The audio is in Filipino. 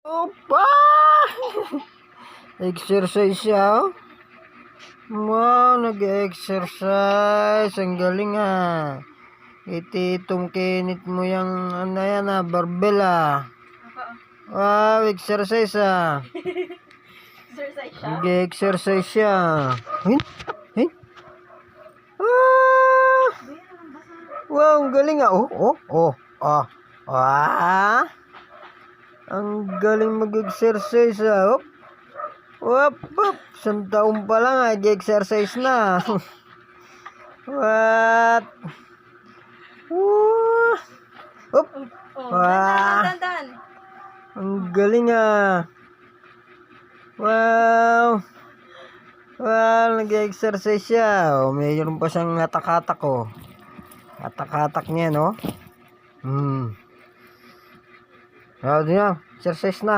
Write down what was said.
Opa! Exercise siya, oh. Wow, nag-exercise. Ang galing, ah. Ititong kinit mo yung ano yan, ah, barbell, ah. Wow, exercise, ah. Exercise siya? Nag-exercise siya. Hin? Hin? Ah! Wow, ang galing, ah. Ah. Ang galing mag-exercise, ah. Wop. Isang taon pa lang, ah, nag-exercise na. What? Hop. Dan. Ang galing, ah. Wow. Nag-exercise siya. Oh, mayroon pa siyang hatak-hatak, oh. Hatak-hatak niya, no? Di na. Exercise na.